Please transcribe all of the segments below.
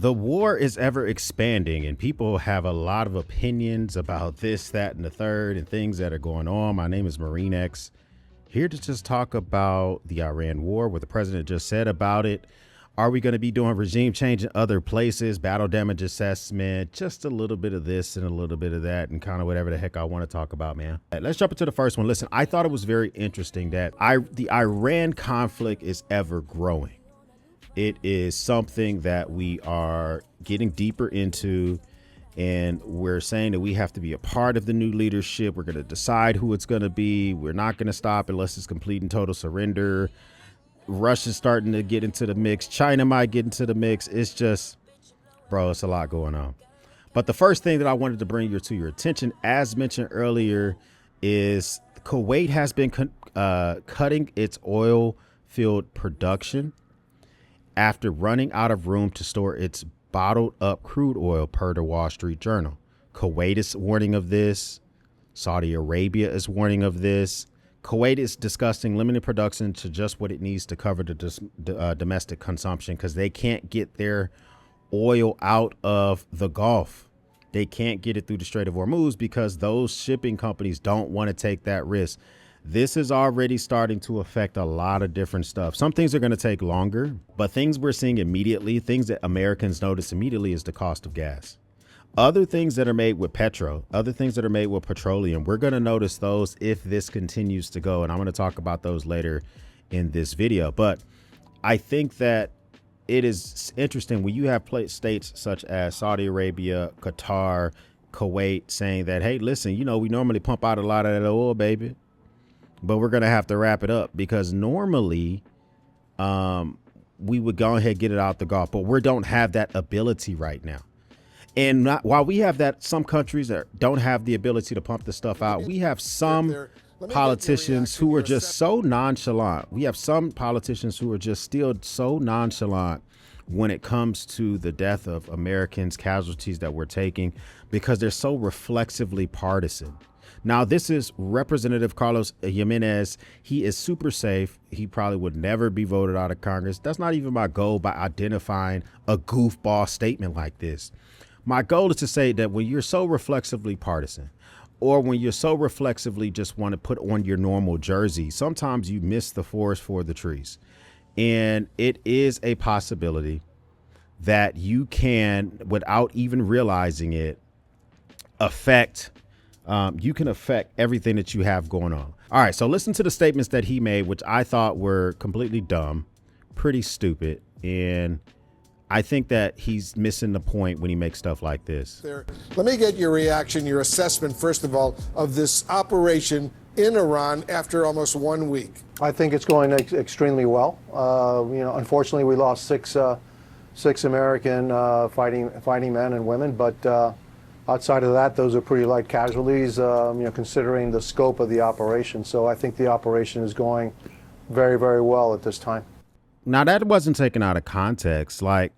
The war is ever expanding, and people have a lot of opinions about this, that, and the third, and things that are going on. My name is Marine X, here to just talk about the Iran war, what the president just said about it. Are we going to be doing regime change in other places, battle damage assessment, just a little bit of this and a little bit of that, and kind of whatever the heck I want to talk about, man. Let's jump into the first one. Listen, I thought it was very interesting that the Iran conflict is ever growing. It is something that we are getting deeper into, and we're saying that we have to be a part of the new leadership. We're going to decide who it's going to be. We're not going to stop unless it's complete and total surrender. Russia's starting to get into the mix. China might get into the mix. It's just, bro, it's a lot going on. But the first thing that I wanted to bring to your attention, as mentioned earlier, is Kuwait has been cutting its oil field production after running out of room to store its bottled up crude oil, per the Wall Street Journal. Kuwait is warning of this. Saudi Arabia is warning of this. Kuwait is discussing limiting production to just what it needs to cover the domestic consumption, because they can't get their oil out of the Gulf. They can't get it through the Strait of Hormuz because those shipping companies don't want to take that risk. This is already starting to affect a lot of different stuff. Some things are going to take longer, but things we're seeing immediately, things that Americans notice immediately, is the cost of gas. Other things that are made with other things that are made with petroleum, we're going to notice those if this continues to go. And I'm going to talk about those later in this video. But I think that it is interesting when you have states such as Saudi Arabia, Qatar, Kuwait saying that, hey, listen, we normally pump out a lot of that oil, baby, but we're going to have to wrap it up, because normally we would go ahead and get it out the Gulf, but we don't have that ability right now. And while we have that, some countries that don't have the ability to pump the stuff out, we have some politicians who are just so nonchalant. We have some politicians who are just still so nonchalant when it comes to the death of Americans, casualties that we're taking, because they're so reflexively partisan. Now, this is Representative Carlos Jimenez. He is super safe. He probably would never be voted out of Congress. That's not even my goal by identifying a goofball statement like this. My goal is to say that when you're so reflexively partisan, or when you're so reflexively just want to put on your normal jersey, sometimes you miss the forest for the trees. And it is a possibility that you can, without even realizing it, affect everything that you have going on. All right, so listen to the statements that he made, which I thought were completely dumb, pretty stupid, and I think that he's missing the point when he makes stuff like this. Let me get your reaction, your assessment, first of all, of this operation in Iran after almost 1 week. I think it's going extremely well. Unfortunately, we lost six American fighting men and women, but outside of that, those are pretty light casualties, considering the scope of the operation. So I think the operation is going very, very well at this time. Now, that wasn't taken out of context. Like,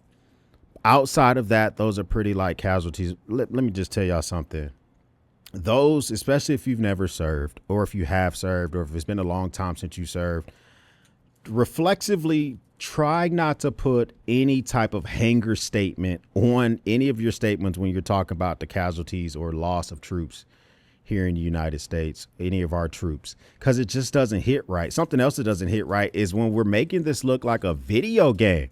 outside of that, those are pretty light casualties. Let me just tell y'all something. Those, especially if you've never served, or if you have served, or if it's been a long time since you served, reflexively try not to put any type of hanger statement on any of your statements when you're talking about the casualties or loss of troops here in the United States, any of our troops, because it just doesn't hit right. Something else that doesn't hit right is when we're making this look like a video game.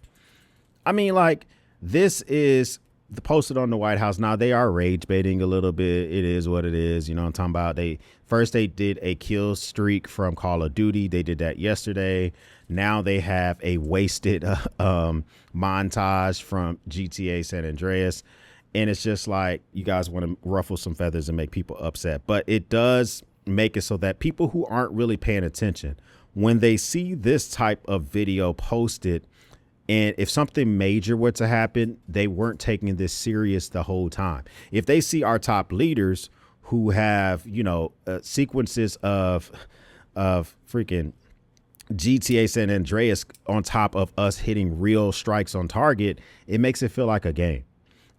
I mean, like, this is posted on the White House. Now, they are rage baiting a little bit. It is what it is. I'm talking about. They did a kill streak from Call of Duty. They did that yesterday. Now they have a wasted montage from GTA San Andreas. And it's just like, you guys want to ruffle some feathers and make people upset. But it does make it so that people who aren't really paying attention, when they see this type of video posted, and if something major were to happen, they weren't taking this serious the whole time. If they see our top leaders who have, sequences of freaking GTA San Andreas on top of us hitting real strikes on target, it makes it feel like a game.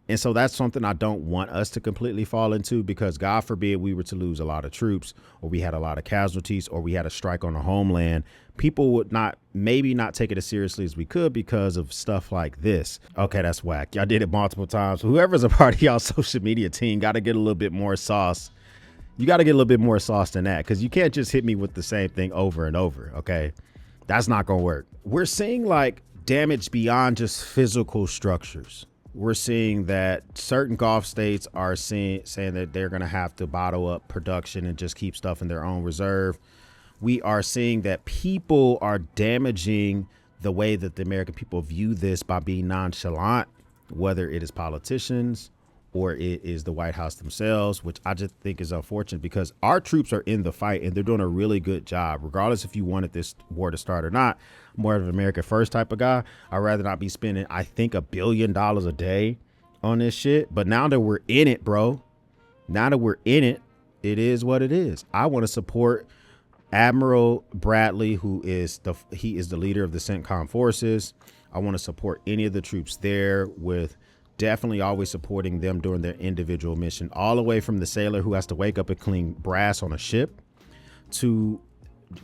And so that's something I don't want us to completely fall into, because God forbid we were to lose a lot of troops, or we had a lot of casualties, or we had a strike on the homeland. People would maybe not take it as seriously as we could because of stuff like this. Okay, that's whack. Y'all did it multiple times. Whoever's a part of y'all social media team got to get a little bit more sauce. You got to get a little bit more sauce than that, because you can't just hit me with the same thing over and over. Okay, that's not going to work. We're seeing like damage beyond just physical structures. We're seeing that certain Gulf states are saying that they're going to have to bottle up production and just keep stuff in their own reserve. We are seeing that people are damaging the way that the American people view this by being nonchalant, whether it is politicians or it is the White House themselves, which I just think is unfortunate, because our troops are in the fight and they're doing a really good job, regardless if you wanted this war to start or not. I'm more of an America first type of guy. I'd rather not be spending, I think, $1 billion a day on this shit. But now that we're in it, bro, it is what it is. I want to support Admiral Bradley, who is the leader of the Sentcom forces. I want to support any of the troops there, with definitely always supporting them during their individual mission, all the way from the sailor who has to wake up and clean brass on a ship to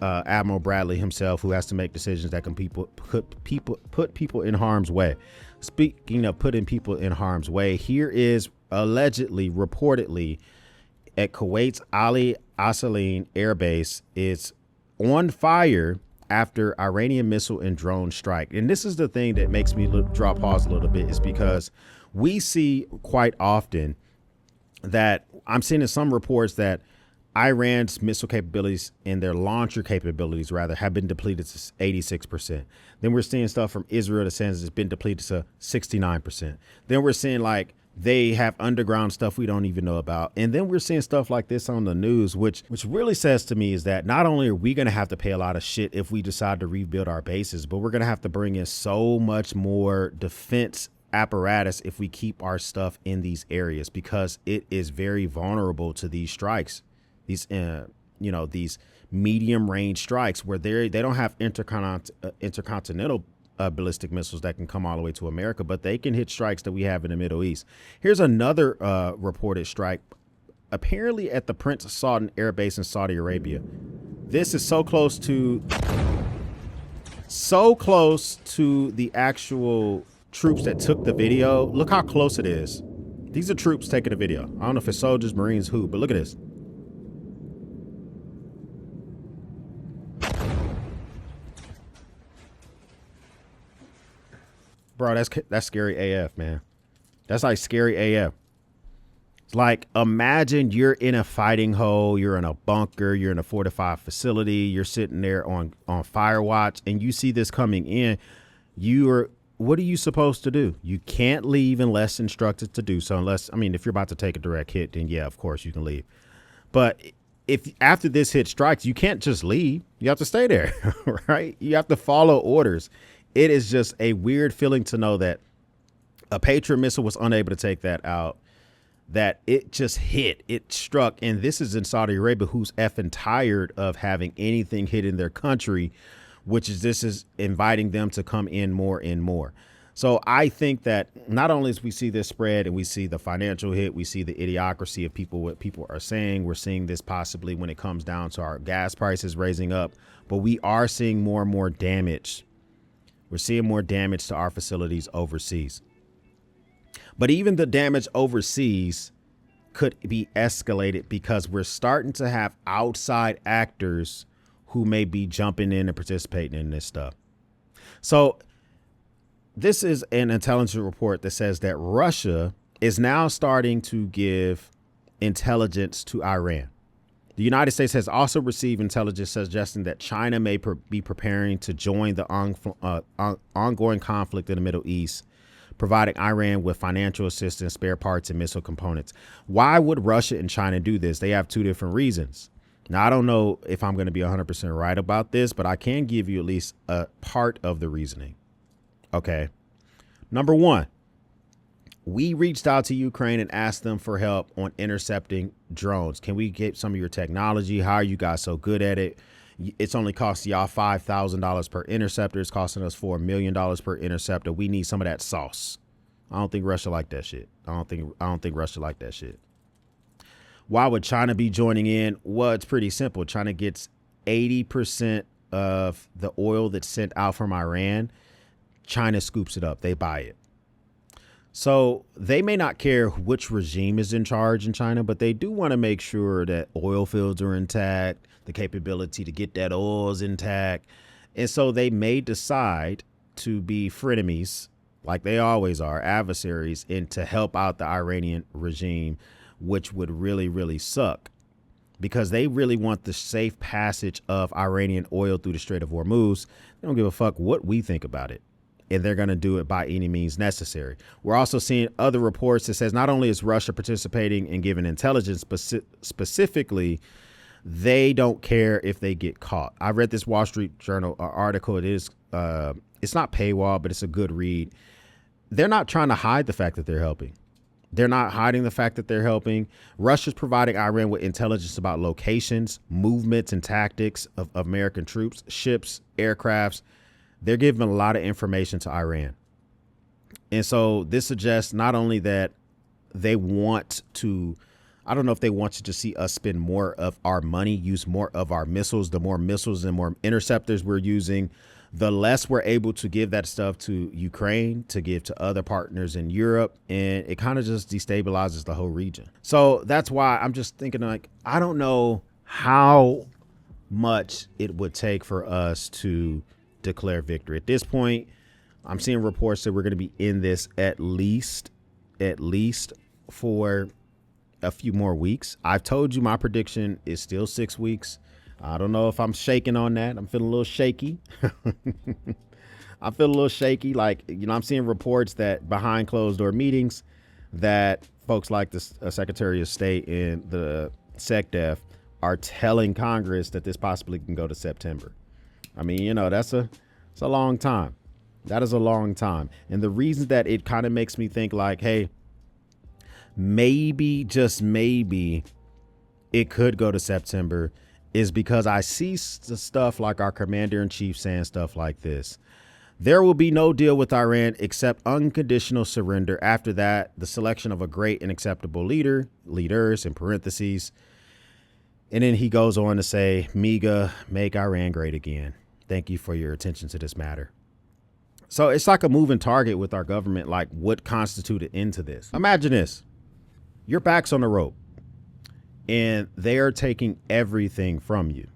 Admiral Bradley himself, who has to make decisions that can put people in harm's way. Speaking of putting people in harm's way, here is allegedly, reportedly, at Kuwait's Ali Asaleen Air Base is on fire after Iranian missile and drone strike. And this is the thing that makes me draw pause a little bit, is because we see quite often that I'm seeing in some reports that Iran's missile capabilities and their launcher capabilities, rather, have been depleted to 86%. Then we're seeing stuff from Israel that says it's been depleted to 69%. Then we're seeing like they have underground stuff we don't even know about. And then we're seeing stuff like this on the news, which really says to me is that not only are we going to have to pay a lot of shit if we decide to rebuild our bases, but we're going to have to bring in so much more defense apparatus if we keep our stuff in these areas, because it is very vulnerable to these strikes, these medium range strikes where they don't have intercontinental ballistic missiles that can come all the way to America, but they can hit strikes that we have in the Middle East. Here's another reported strike, apparently at the Prince Sultan Air Base in Saudi Arabia. This is so close to the actual troops that took the video. Look how close it is. These are troops taking a video. I don't know if it's soldiers, Marines, who, but look at this. Bro, that's scary AF, man. That's like scary AF. It's like, imagine you're in a fighting hole, you're in a bunker, you're in a fortified facility, you're sitting there on fire watch, and you see this coming in. What are you supposed to do? You can't leave unless instructed to do so. If you're about to take a direct hit, then yeah, of course you can leave. But if after this hit strikes, you can't just leave. You have to stay there, right? You have to follow orders. It is just a weird feeling to know that a Patriot missile was unable to take that out, that it just hit, it struck. And this is in Saudi Arabia, who's effing tired of having anything hit in their country, this is inviting them to come in more and more. So I think that not only as we see this spread and we see the financial hit, we see the idiocracy of what people are saying, we're seeing this possibly when it comes down to our gas prices raising up, but we are seeing more and more damage. We're seeing more damage to our facilities overseas. But even the damage overseas could be escalated because we're starting to have outside actors who may be jumping in and participating in this stuff. So this is an intelligence report that says that Russia is now starting to give intelligence to Iran. The United States has also received intelligence suggesting that China may be preparing to join the ongoing conflict in the Middle East, providing Iran with financial assistance, spare parts, and missile components. Why would Russia and China do this? They have two different reasons. Now, I don't know if I'm going to be 100% right about this, but I can give you at least a part of the reasoning. Okay. Number one, we reached out to Ukraine and asked them for help on intercepting drones. Can we get some of your technology? How are you guys so good at it? It's only costing y'all $5,000 per interceptor. It's costing us $4 million per interceptor. We need some of that sauce. I don't think Russia like that shit. I don't think Russia like that shit. Why would China be joining in? Well, it's pretty simple. China gets 80% of the oil that's sent out from Iran. China scoops it up. They buy it. So they may not care which regime is in charge in China, but they do want to make sure that oil fields are intact, the capability to get that oil is intact. And so they may decide to be frenemies, like they always are, adversaries, and to help out the Iranian regime, which would really, really suck, because they really want the safe passage of Iranian oil through the Strait of Hormuz. They don't give a fuck what we think about it. And they're going to do it by any means necessary. We're also seeing other reports that says not only is Russia participating in giving intelligence, but specifically, they don't care if they get caught. I read this Wall Street Journal article. It's not paywall, but it's a good read. They're not trying to hide the fact that they're helping. They're not hiding the fact that they're helping. Russia's providing Iran with intelligence about locations, movements, and tactics of American troops, ships, aircrafts. They're giving a lot of information to Iran. And so this suggests not only that they want to, I don't know if they want to just see us spend more of our money, use more of our missiles. The more missiles and more interceptors we're using, the less we're able to give that stuff to Ukraine, to give to other partners in Europe. And it kind of just destabilizes the whole region. So that's why I'm just thinking, like, I don't know how much it would take for us to declare victory. At this point, I'm seeing reports that we're going to be in this at least for a few more weeks. I've told you my prediction is still 6 weeks. I don't know if I'm shaking on that. I'm feeling a little shaky. I feel a little shaky. Like, you know, I'm seeing reports that behind closed door meetings that folks like the Secretary of State and the SecDef are telling Congress that this possibly can go to September. I mean, you know, it's a long time. That is a long time. And the reason that it kind of makes me think like, hey, maybe, just maybe it could go to September is because I see stuff like our commander in chief saying stuff like this. There will be no deal with Iran except unconditional surrender. After that, the selection of a great and acceptable leaders in parentheses. And then he goes on to say, MEGA, make Iran great again. Thank you for your attention to this matter. So it's like a moving target with our government, like what constituted into this. Imagine this. Your back's on the rope and they are taking everything from you.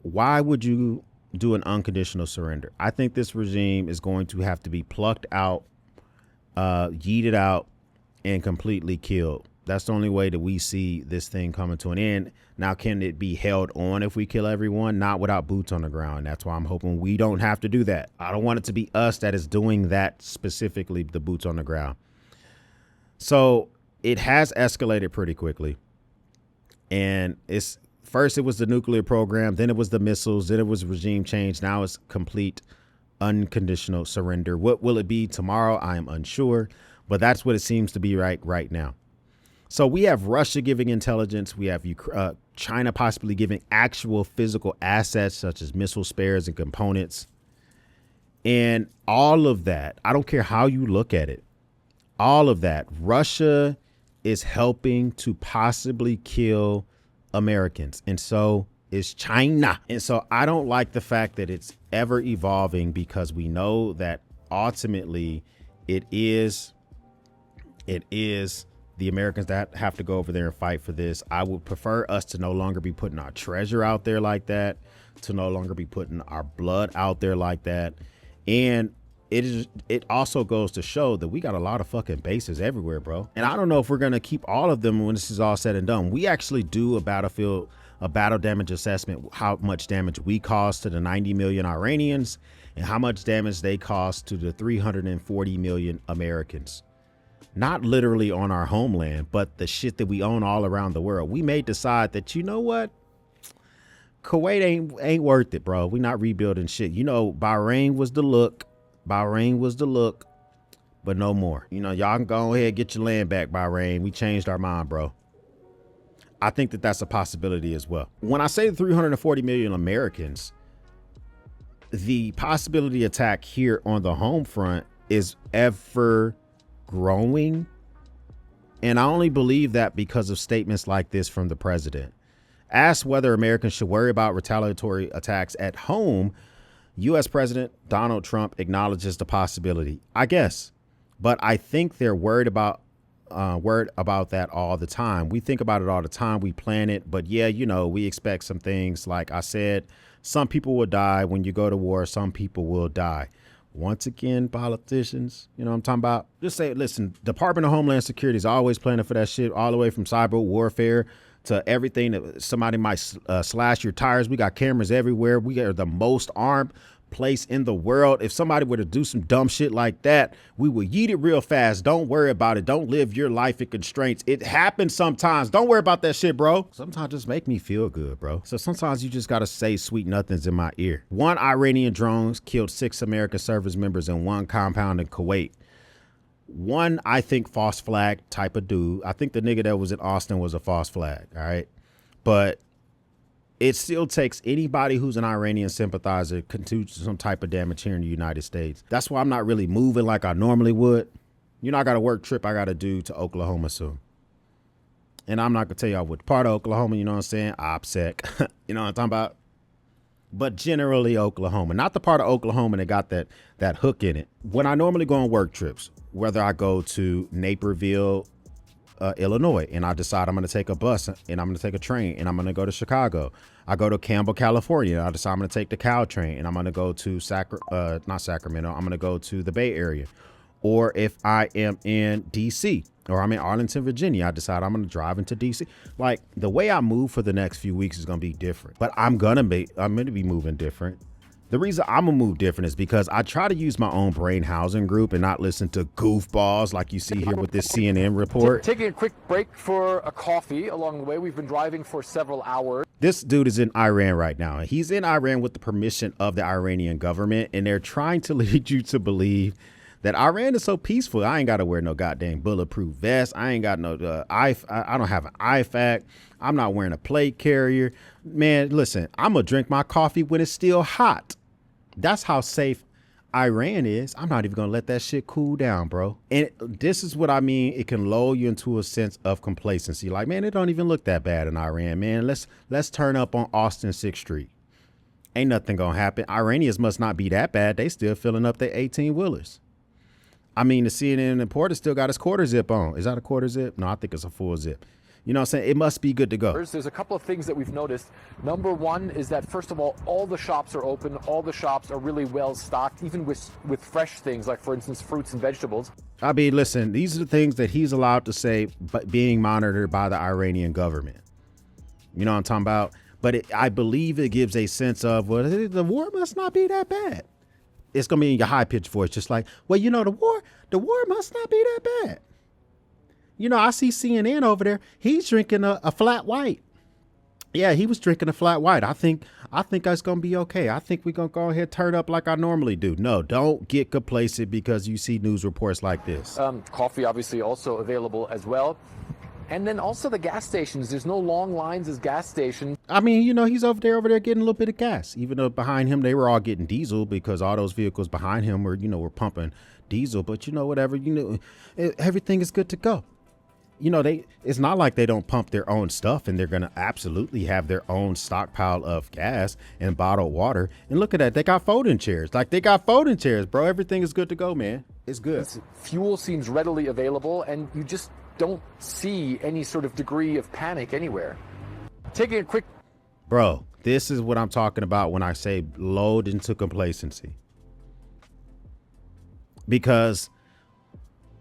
Why would you do an unconditional surrender? I think this regime is going to have to be plucked out, yeeted out, and completely killed. That's the only way that we see this thing coming to an end. Now, can it be held on if we kill everyone? Not without boots on the ground. That's why I'm hoping we don't have to do that. I don't want it to be us that is doing that, specifically the boots on the ground. So it has escalated pretty quickly. And first it was the nuclear program, then it was the missiles, then it was regime change. Now it's complete unconditional surrender. What will it be tomorrow? I am unsure, but that's what it seems to be right now. So we have Russia giving intelligence. We have China possibly giving actual physical assets such as missile spares and components. And all of that, I don't care how you look at it, all of that, Russia is helping to possibly kill Americans. And so is China. And so I don't like the fact that it's ever evolving, because we know that ultimately it is the Americans that have to go over there and fight for this. I would prefer us to no longer be putting our treasure out there like that, to no longer be putting our blood out there like that. And it also goes to show that we got a lot of fucking bases everywhere, bro. And I don't know if we're going to keep all of them when this is all said and done. We actually do a battle damage assessment, how much damage we cause to the 90 million Iranians and how much damage they cause to the 340 million Americans. Not literally on our homeland, but the shit that we own all around the world. We may decide that, you know what? Kuwait ain't worth it, bro. We're not rebuilding shit. You know, Bahrain was the look, but no more. You know, y'all can go ahead and get your land back, Bahrain. We changed our mind, bro. I think that that's a possibility as well. When I say 340 million Americans, the possibility attack here on the home front is ever growing. And I only believe that because of statements like this from the president. Asked whether Americans should worry about retaliatory attacks at home, U.S. President Donald Trump acknowledges the possibility. I guess, but I think they're worried about that all the time. We think about it all the time. We plan it. But yeah, we expect some things. Like I said, some people will die when you go to war. Some people will die. Once again, politicians, you know what I'm talking about? Just say, listen, Department of Homeland Security is always planning for that shit, all the way from cyber warfare to everything that somebody might slash your tires. We got cameras everywhere. We are the most armed place in the world. If somebody were to do some dumb shit like that, we will yeet it real fast. Don't worry about it. Don't live your life in constraints. It happens sometimes. Don't worry about that shit, bro. Sometimes just make me feel good, bro. So sometimes you just gotta say sweet nothings in my ear. One Iranian drone killed 6 American service members in one compound in Kuwait. One, I think, false flag type of dude. I think the nigga that was in Austin was a false flag. All right. But it still takes anybody who's an Iranian sympathizer to do some type of damage here in the United States. That's why I'm not really moving like I normally would. I got a work trip I got to do to Oklahoma soon. And I'm not going to tell y'all what part of Oklahoma, you know what I'm saying? OPSEC, you know what I'm talking about? But generally Oklahoma, not the part of Oklahoma that got that hook in it. When I normally go on work trips, whether I go to Naperville, Illinois, and I decide I'm going to take a bus and I'm going to take a train and I'm going to go to Chicago. I go to Campbell, California. I decide I'm going to take the Cal train and I'm going to go to not Sacramento. I'm going to go to the Bay Area. Or if I am in DC or I'm in Arlington, Virginia, I decide I'm going to drive into DC. Like, the way I move for the next few weeks is going to be different, but I'm going to be moving different. The reason I'm gonna move different is because I try to use my own brain housing group and not listen to goofballs like you see here with this CNN report. Taking a quick break for a coffee along the way. We've been driving for several hours. This dude is in Iran right now. He's in Iran with the permission of the Iranian government, and they're trying to lead you to believe that Iran is so peaceful. I ain't got to wear no goddamn bulletproof vest. I ain't got no, I don't have an IFAC. I'm not wearing a plate carrier. Man, listen, I'm going to drink my coffee when it's still hot. That's how safe Iran is. I'm not even going to let that shit cool down, bro. And this is what I mean. It can lull you into a sense of complacency. Like, man, it don't even look that bad in Iran, man. Let's turn up on Austin 6th Street. Ain't nothing going to happen. Iranians must not be that bad. They still filling up their 18-wheelers. I mean, the CNN reporter still got his quarter zip on. Is that a quarter zip? No, I think it's a full zip. You know what I'm saying? It must be good to go. There's a couple of things that we've noticed. Number one is that, first of all the shops are open. All the shops are really well stocked, even with fresh things like, for instance, fruits and vegetables. I mean, listen, these are the things that he's allowed to say, but being monitored by the Iranian government. You know what I'm talking about? But I believe it gives a sense of, well, the war must not be that bad. It's going to be in your high-pitched voice, just like, well, you know, the war must not be that bad. You know, I see CNN over there. He's drinking a flat white. Yeah, he was drinking a flat white. I think that's going to be okay. I think we're going to go ahead and turn up like I normally do. No, don't get complacent because you see news reports like this. Coffee, obviously, also available as well. And then also the gas stations. There's no long lines as gas stations. I mean, you know, he's over there getting a little bit of gas. Even though behind him, they were all getting diesel because all those vehicles behind him were pumping diesel. But, whatever, everything is good to go. It's not like they don't pump their own stuff and they're going to absolutely have their own stockpile of gas and bottled water. And look at that. They got folding chairs. Bro. Everything is good to go, man. It's good. Fuel seems readily available and you just don't see any sort of degree of panic anywhere. Taking a quick. Bro, this is what I'm talking about when I say load into complacency. Because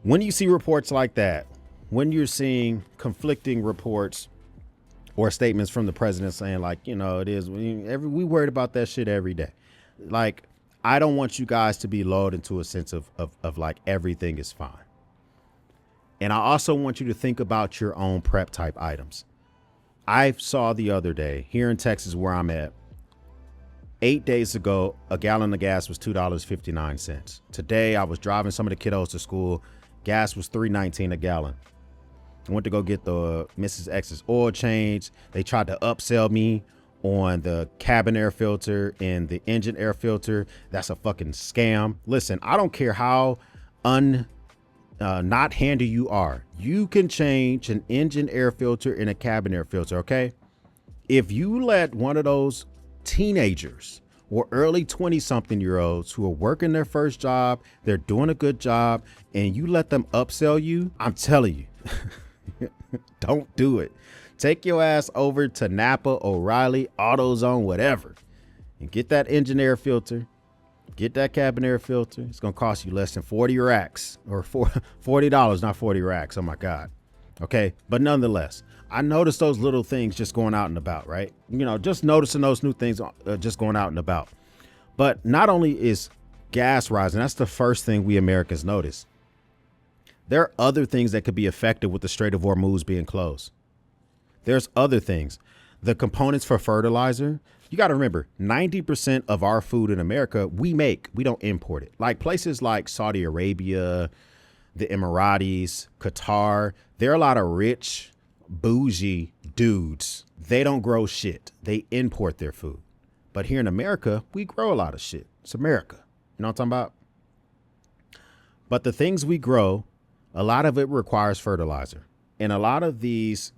when you see reports like that, when you're seeing conflicting reports or statements from the president saying like, it is, we worried about that shit every day. Like, I don't want you guys to be lulled into a sense of like everything is fine. And I also want you to think about your own prep type items. I saw the other day here in Texas where I'm at, 8 days ago, a gallon of gas was $2.59. Today, I was driving some of the kiddos to school. Gas was $3.19 a gallon. I went to go get the Mrs. X's oil change. They tried to upsell me on the cabin air filter and the engine air filter. That's a fucking scam. Listen, I don't care how not handy you are. You can change an engine air filter and a cabin air filter, okay? If you let one of those teenagers or early 20-something-year-olds who are working their first job, they're doing a good job, and you let them upsell you, I'm telling you, don't do it. Take your ass over to Napa, O'Reilly, AutoZone, whatever, and get that engine air filter. Get that cabin air filter. It's going to cost you less than 40 racks or $40, not 40 racks. Oh my God. Okay. But nonetheless, I noticed those little things just going out and about, right? You know, just noticing those new things just going out and about. But not only is gas rising, that's the first thing we Americans notice. There are other things that could be affected with the Strait of Hormuz being closed. There's other things. The components for fertilizer. You got to remember, 90% of our food in America, we make. We don't import it. Like places like Saudi Arabia, the Emiratis, Qatar, there are a lot of rich, bougie dudes. They don't grow shit. They import their food. But here in America, we grow a lot of shit. It's America. You know what I'm talking about? But the things we grow, a lot of it requires fertilizer. And a lot of these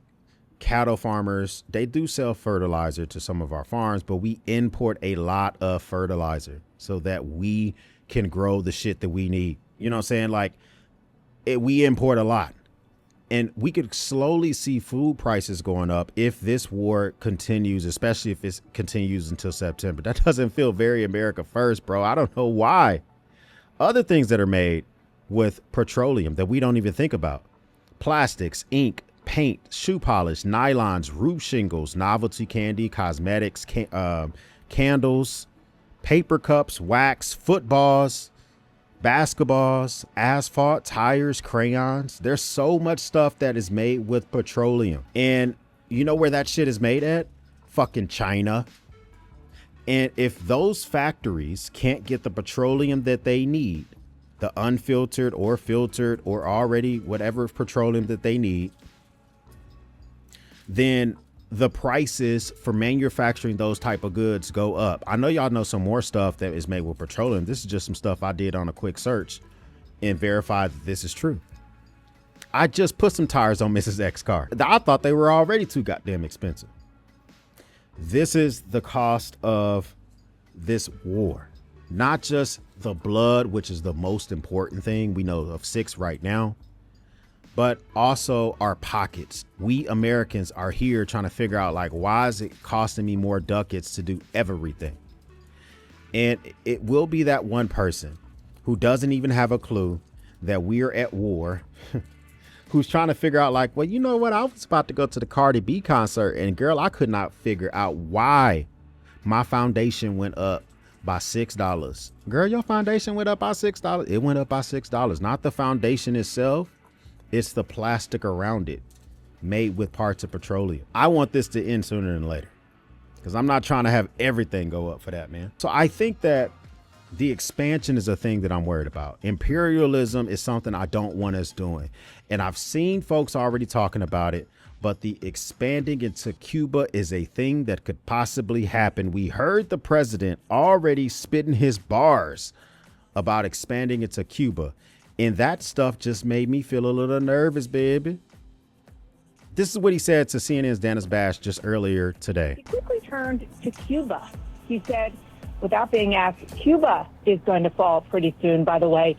cattle farmers, they do sell fertilizer to some of our farms, but we import a lot of fertilizer so that we can grow the shit that we need. You know what I'm saying? Like we import a lot, and we could slowly see food prices going up if this war continues, especially if it continues until September. That doesn't feel very America first, bro. I don't know why. Other things that are made with petroleum that we don't even think about: plastics, ink, paint, shoe polish, nylons, roof shingles, novelty candy, cosmetics, candles, paper cups, wax, footballs, basketballs, asphalt, tires, crayons. There's so much stuff that is made with petroleum. And you know where that shit is made at? Fucking China. And if those factories can't get the petroleum that they need, the unfiltered or filtered or already whatever petroleum that they need, then the prices for manufacturing those type of goods go up. I know y'all know some more stuff that is made with petroleum. This is just some stuff I did on a quick search and verified that this is true. I just put some tires on Mrs. X car. I thought they were already too goddamn expensive. This is the cost of this war, not just the blood, which is the most important thing. We know of 6 right now, but also our pockets. We Americans are here trying to figure out, like, why is it costing me more ducats to do everything? And it will be that one person who doesn't even have a clue that we're at war, who's trying to figure out, like, well, you know what? I was about to go to the Cardi B concert, and girl, I could not figure out why my foundation went up by $6. Girl, your foundation went up by $6. It went up by $6. Not the foundation itself. It's the plastic around it, made with parts of petroleum. I want this to end sooner than later, because I'm not trying to have everything go up for that, man. So I think that the expansion is a thing that I'm worried about. Imperialism is something I don't want us doing. And I've seen folks already talking about it, but the expanding into Cuba is a thing that could possibly happen. We heard the president already spitting his bars about expanding into Cuba. And that stuff just made me feel a little nervous, baby. This is what he said to CNN's Dennis Bash just earlier today. He quickly turned to Cuba. He said, without being asked, Cuba is going to fall pretty soon, by the way,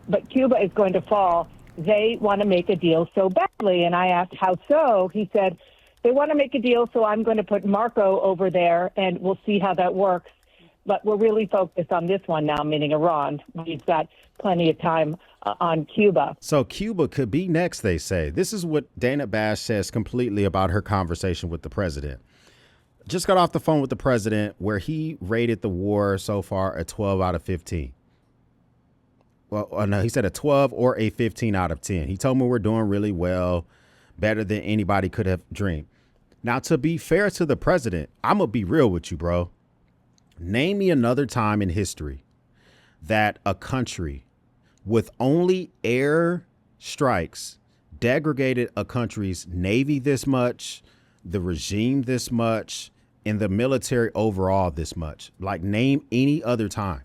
but Cuba is going to fall. They want to make a deal so badly. And I asked, how so? He said, they want to make a deal, so I'm going to put Marco over there, and we'll see how that works. But we're really focused on this one now, meaning Iran. We've got plenty of time on Cuba. So Cuba could be next, they say. This is what Dana Bash says completely about her conversation with the president. Just got off the phone with the president, where he rated the war so far a 12 out of 15. Well, no, he said a 12 or a 15 out of 10. He told me we're doing really well, better than anybody could have dreamed. Now, to be fair to the president, I'm going to be real with you, bro. Name me another time in history that a country with only air strikes degraded a country's navy this much, the regime this much, and the military overall this much. Like, name any other time.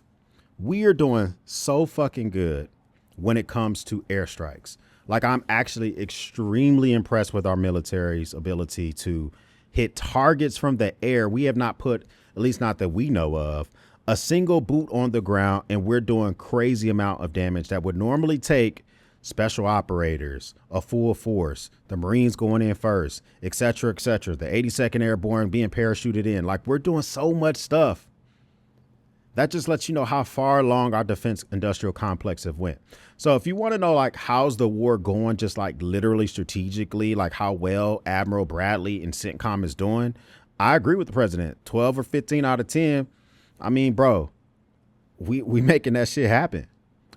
We are doing so fucking good when it comes to airstrikes. Like, I'm actually extremely impressed with our military's ability to hit targets from the air. We have not put, at least not that we know of, a single boot on the ground, and we're doing crazy amount of damage that would normally take special operators, a full force, the Marines going in first, et cetera, the 82nd Airborne being parachuted in. Like, we're doing so much stuff. That just lets you know how far along our defense industrial complex have went. So if you want to know, like, how's the war going, just like literally strategically, like how well Admiral Bradley and Sentcom is doing, I agree with the president. 12 or 15 out of 10. I mean, bro, we making that shit happen.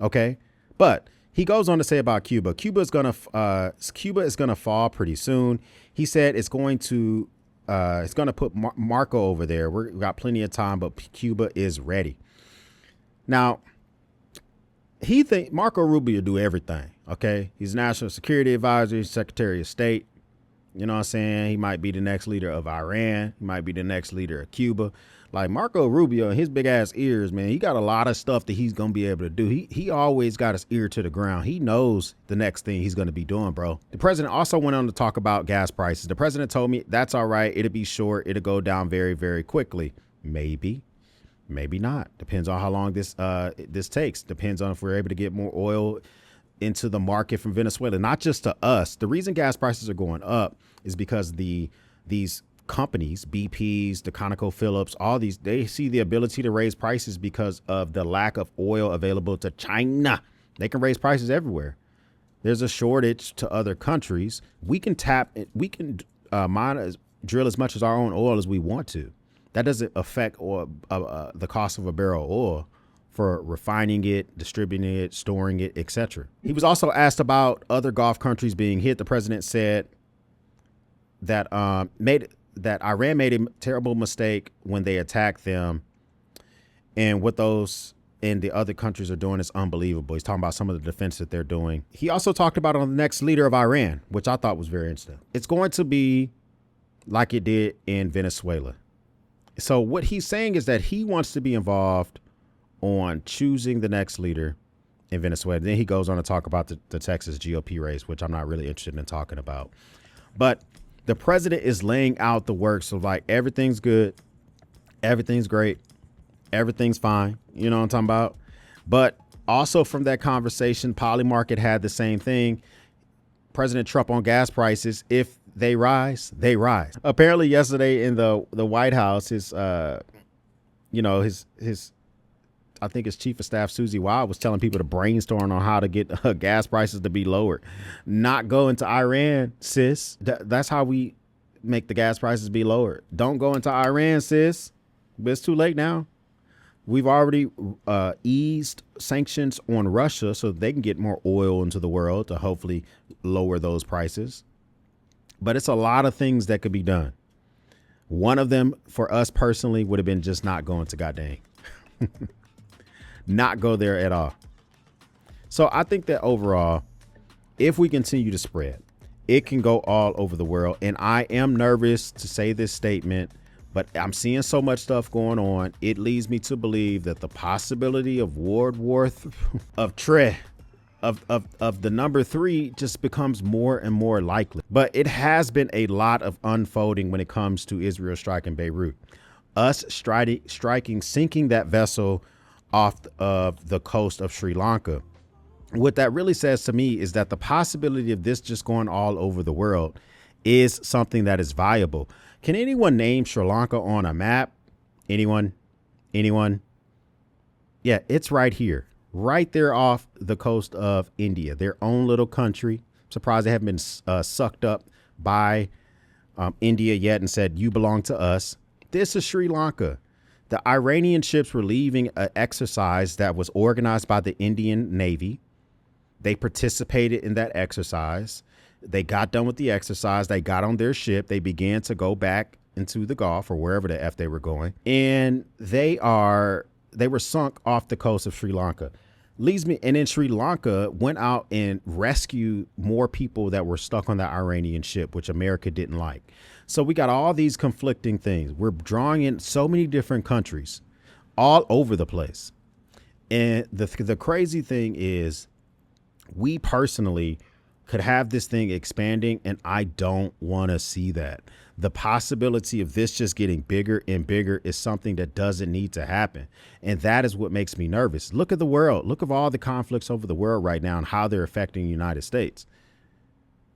OK, but he goes on to say about Cuba. Cuba is gonna fall pretty soon. He said it's going to put Marco over there. We got plenty of time, but Cuba is ready. Now, he think Marco Rubio do everything. OK, he's National Security Advisor, he's Secretary of State. You know what I'm saying? He might be the next leader of Iran. He might be the next leader of Cuba. Like, Marco Rubio and his big ass ears, man, he got a lot of stuff that he's going to be able to do. He always got his ear to the ground. He knows the next thing he's going to be doing, bro. The president also went on to talk about gas prices. The president told me that's all right. It'll be short. It'll go down very, very quickly. Maybe, maybe not. Depends on how long this takes. Depends on if we're able to get more oil into the market from Venezuela, not just to us. The reason gas prices are going up is because these companies, BPs, the ConocoPhillips, all these, they see the ability to raise prices because of the lack of oil available to China. They can raise prices everywhere. There's a shortage to other countries. We can drill as much as our own oil as we want to. That doesn't affect the cost of a barrel of oil for refining it, distributing it, storing it, etc. He was also asked about other Gulf countries being hit. The president said that Iran made a terrible mistake when they attacked them, and what those and the other countries are doing is unbelievable. He's talking about some of the defense that they're doing. He also talked about on the next leader of Iran, which I thought was very interesting. It's going to be like it did in Venezuela. So what he's saying is that he wants to be involved on choosing the next leader in Venezuela. Then he goes on to talk about the Texas GOP race, which I'm not really interested in talking about. But the president is laying out the works of, like, everything's good, everything's great, everything's fine. You know what I'm talking about? But also from that conversation, Polymarket had the same thing. President Trump on gas prices, if they rise, they rise. Apparently yesterday in the White House, his I think his chief of staff, Susie Wild, was telling people to brainstorm on how to get gas prices to be lowered. Not go into Iran, sis. That's how we make the gas prices be lowered. Don't go into Iran, sis. But it's too late now. We've already eased sanctions on Russia so they can get more oil into the world to hopefully lower those prices. But it's a lot of things that could be done. One of them for us personally would have been just not going to goddamn. Not go there at all. So I think that overall, if we continue to spread, it can go all over the world. And I am nervous to say this statement, but I'm seeing so much stuff going on. It leads me to believe that the possibility of World War of the number 3 just becomes more and more likely. But it has been a lot of unfolding when it comes to Israel striking Beirut. Us sinking that vessel off of the coast of Sri Lanka. What that really says to me is that the possibility of this just going all over the world is something that is viable. Can anyone name Sri Lanka on a map? Anyone? Yeah, it's right here, right there off the coast of India, their own little country. I'm surprised they haven't been sucked up by India yet and said, you belong to us. This is Sri Lanka. The Iranian ships were leaving an exercise that was organized by the Indian Navy. They participated in that exercise. They got done with the exercise. They got on their ship. They began to go back into the Gulf or wherever the F they were going. And they were sunk off the coast of Sri Lanka. And then Sri Lanka went out and rescued more people that were stuck on that Iranian ship, which America didn't like. So we got all these conflicting things. We're drawing in so many different countries all over the place. And the crazy thing is We personally could have this thing expanding, and I don't want to see that. The possibility of this just getting bigger and bigger is something that doesn't need to happen. And that is what makes me nervous. Look at the world. Look at all the conflicts over the world right now and how they're affecting the United States.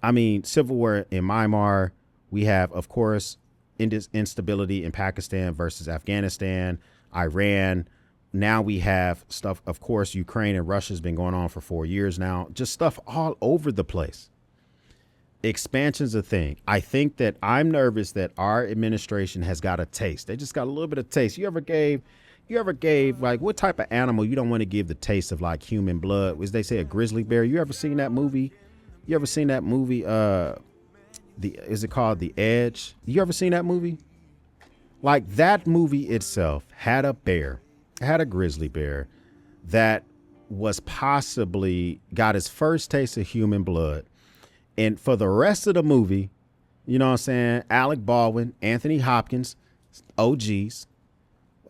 I mean, civil war in Myanmar. We have, of course, instability in Pakistan versus Afghanistan, Iran. Now we have stuff, of course, Ukraine and Russia has been going on for 4 years now. Just stuff all over the place. Expansion's a thing. I think that I'm nervous that our administration has got a taste. They just got a little bit of taste. You ever gave like, what type of animal you don't want to give the taste of like human blood? As they say, a grizzly bear. You ever seen that movie? Is it called The Edge? You ever seen that movie? Like, that movie itself had a grizzly bear that was possibly got his first taste of human blood. And for the rest of the movie, you know what I'm saying, Alec Baldwin, Anthony Hopkins, OGs,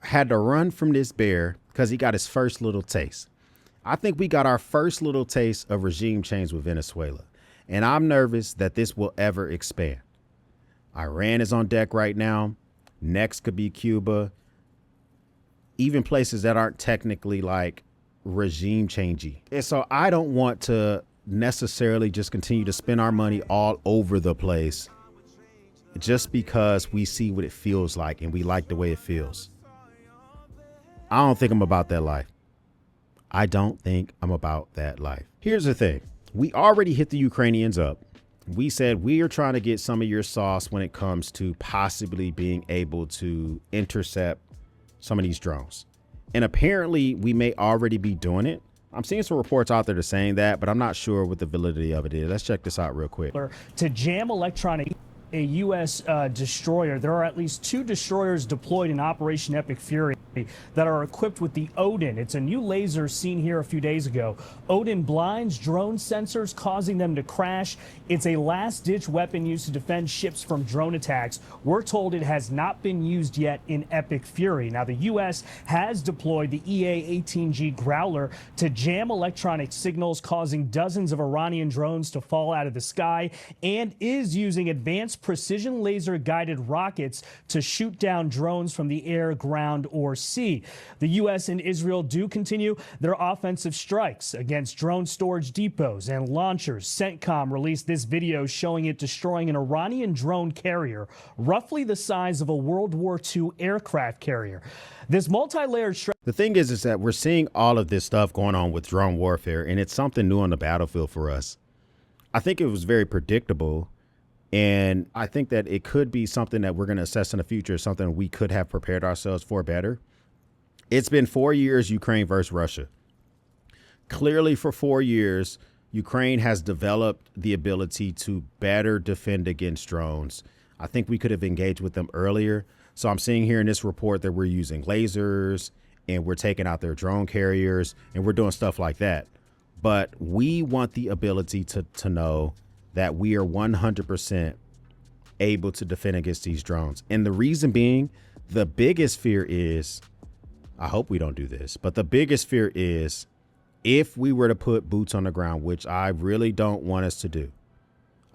had to run from this bear because he got his first little taste. I think we got our first little taste of regime change with Venezuela. And I'm nervous that this will ever expand. Iran is on deck right now. Next could be Cuba. Even places that aren't technically like regime changey. And so I don't want to necessarily just continue to spend our money all over the place just because we see what it feels like and we like the way it feels. I don't think I'm about that life. Here's the thing. We already hit the Ukrainians up. We said we are trying to get some of your sauce when it comes to possibly being able to intercept some of these drones. And apparently we may already be doing it. I'm seeing some reports out there that are saying that, but I'm not sure what the validity of it is. Let's check this out real quick. To jam electronic a U.S. destroyer. There are at least 2 destroyers deployed in Operation Epic Fury that are equipped with the Odin. It's a new laser seen here a few days ago. Odin blinds drone sensors, causing them to crash. It's a last-ditch weapon used to defend ships from drone attacks. We're told it has not been used yet in Epic Fury. Now, the U.S. has deployed the EA-18G Growler to jam electronic signals, causing dozens of Iranian drones to fall out of the sky, and is using advanced precision laser-guided rockets to shoot down drones from the air, ground, or sea. The U.S. and Israel do continue their offensive strikes against drone storage depots and launchers. Sentcom released this video showing it destroying an Iranian drone carrier, roughly the size of a World War II aircraft carrier. This multi-layered strike. The thing is that we're seeing all of this stuff going on with drone warfare, and it's something new on the battlefield for us. I think it was very predictable. And I think that it could be something that we're going to assess in the future, something we could have prepared ourselves for better. It's been 4 years, Ukraine versus Russia. Clearly, for 4 years, Ukraine has developed the ability to better defend against drones. I think we could have engaged with them earlier. So I'm seeing here in this report that we're using lasers and we're taking out their drone carriers and we're doing stuff like that. But we want the ability to know that we are 100% able to defend against these drones. And the reason being, the biggest fear is, I hope we don't do this, but the biggest fear is if we were to put boots on the ground, which I really don't want us to do.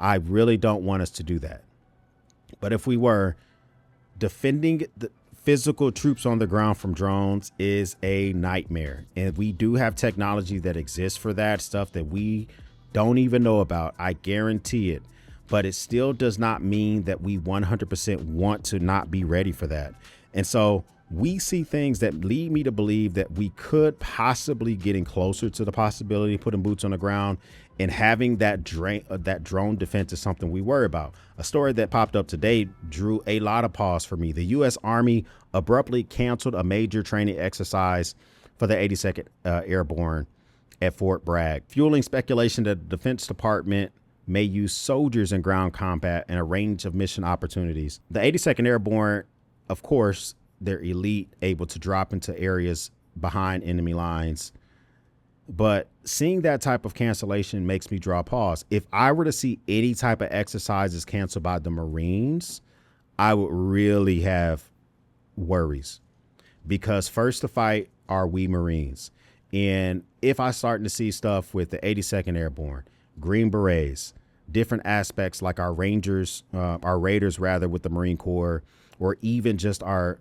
I really don't want us to do that. But if we were, defending the physical troops on the ground from drones is a nightmare. And we do have technology that exists for that, stuff that we don't even know about. I guarantee it. But it still does not mean that we 100% want to not be ready for that. And so we see things that lead me to believe that we could possibly getting closer to the possibility of putting boots on the ground and having that drone defense is something we worry about. A story that popped up today drew a lot of pause for me. The U.S. Army abruptly canceled a major training exercise for the 82nd Airborne at Fort Bragg, fueling speculation that the Defense Department may use soldiers in ground combat and a range of mission opportunities. The 82nd Airborne, of course, they're elite, able to drop into areas behind enemy lines. But seeing that type of cancellation makes me draw pause. If I were to see any type of exercises canceled by the Marines, I would really have worries, because first to fight are we Marines. And if I starting to see stuff with the 82nd Airborne, Green Berets, different aspects like our Raiders rather, with the Marine Corps, or even just our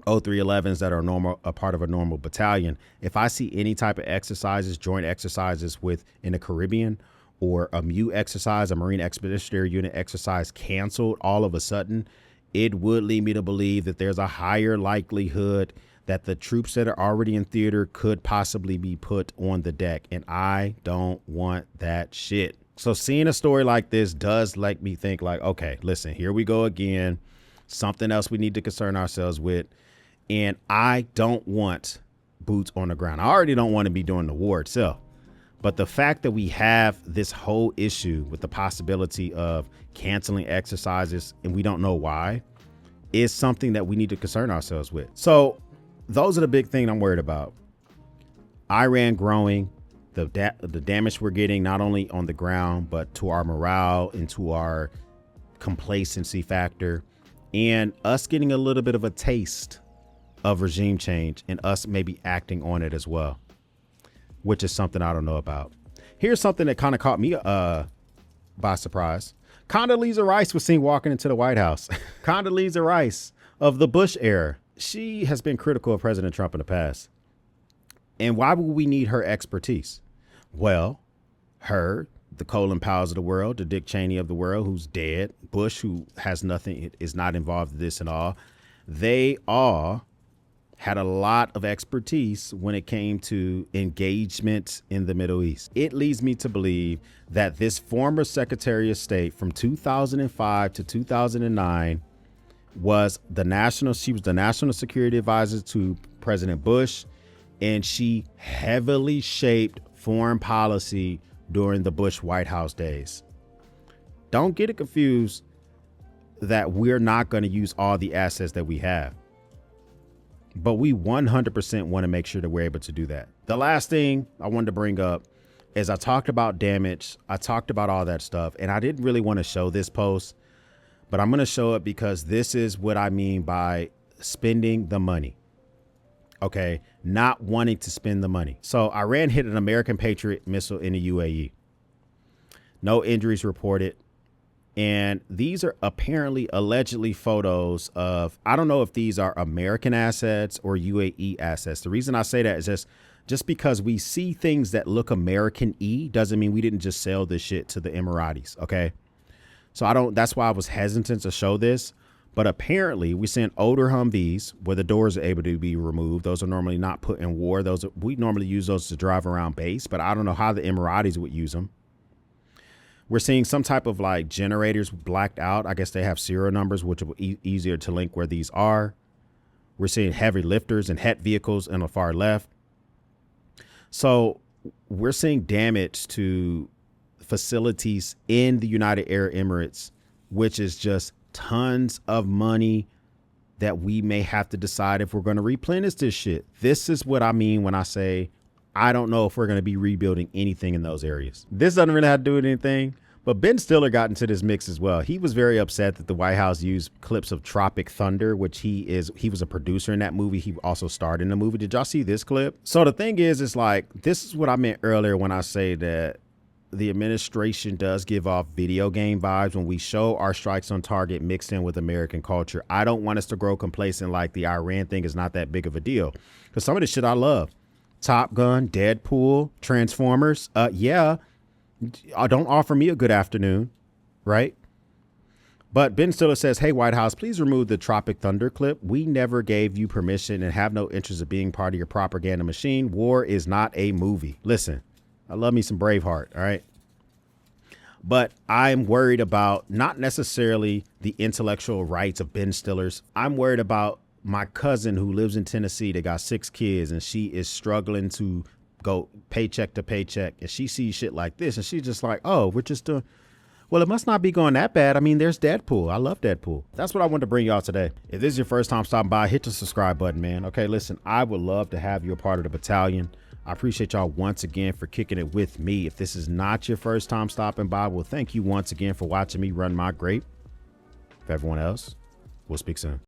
0311s that are a part of a normal battalion. If I see any type of exercises, joint exercises in the Caribbean, or a MU exercise, a Marine Expeditionary Unit exercise canceled all of a sudden, it would lead me to believe that there's a higher likelihood that the troops that are already in theater could possibly be put on the deck. And I don't want that shit. So seeing a story like this does make me think like, okay, listen, here we go again. Something else we need to concern ourselves with. And I don't want boots on the ground. I already don't want to be doing the war itself. But the fact that we have this whole issue with the possibility of canceling exercises and we don't know why is something that we need to concern ourselves with. So those are the big thing I'm worried about. Iran growing, the damage we're getting, not only on the ground, but to our morale and to our complacency factor, and us getting a little bit of a taste of regime change and us maybe acting on it as well, which is something I don't know about. Here's something that kind of caught me by surprise. Condoleezza Rice was seen walking into the White House. Condoleezza Rice of the Bush era. She has been critical of President Trump in the past. And why would we need her expertise? Well, the Colin Powells of the world, the Dick Cheney of the world, who's dead, Bush, who has nothing, is not involved in this and all. They all had a lot of expertise when it came to engagement in the Middle East. It leads me to believe that this former Secretary of State from 2005 to 2009 was the national security advisor to President Bush, and she heavily shaped foreign policy during the Bush White House days. Don't get it confused that we're not going to use all the assets that we have. But we 100% want to make sure that we're able to do that. The last thing I wanted to bring up is I talked about damage. I talked about all that stuff, and I didn't really want to show this post, but I'm going to show it because this is what I mean by spending the money. Okay, not wanting to spend the money. So Iran hit an American Patriot missile in the UAE. No injuries reported. And these are allegedly photos of, I don't know if these are American assets or UAE assets. The reason I say that is just because we see things that look American-y doesn't mean we didn't just sell this shit to the Emiratis. Okay. So that's why I was hesitant to show this. But apparently we sent older Humvees where the doors are able to be removed. Those are normally not put in war. We normally use those to drive around base, but I don't know how the Emiratis would use them. We're seeing some type of like generators blacked out. I guess they have serial numbers, which will be easier to link where these are. We're seeing heavy lifters and HET vehicles on the far left. So we're seeing damage to facilities in the United Arab Emirates, which is just tons of money that we may have to decide if we're going to replenish this shit. This is what I mean when I say I don't know if we're going to be rebuilding anything in those areas. This doesn't really have to do with anything, but Ben Stiller got into this mix as well. He was very upset that the White House used clips of Tropic Thunder, which he was a producer in that movie. He also starred in the movie. Did y'all see this clip? So the thing is, it's like, this is what I meant earlier when I say that the administration does give off video game vibes when we show our strikes on target mixed in with American culture. I don't want us to grow complacent like the Iran thing is not that big of a deal, because some of the shit I love. Top Gun, Deadpool, Transformers. Yeah, don't offer me a good afternoon, right? But Ben Stiller says, hey, White House, please remove the Tropic Thunder clip. We never gave you permission and have no interest of being part of your propaganda machine. War is not a movie. Listen, I love me some Braveheart, all right? But I'm worried about not necessarily the intellectual rights of Ben Stiller's. I'm worried about my cousin who lives in Tennessee that got 6 kids and she is struggling to go paycheck to paycheck. And she sees shit like this and she's just like, oh, we're just doing, well, it must not be going that bad. I mean, there's Deadpool. I love Deadpool. That's what I wanted to bring y'all today. If this is your first time stopping by, hit the subscribe button, man. Okay, listen, I would love to have you a part of the battalion. I appreciate y'all once again for kicking it with me. If this is not your first time stopping by, well, thank you once again for watching me run my grape. For everyone else, we'll speak soon.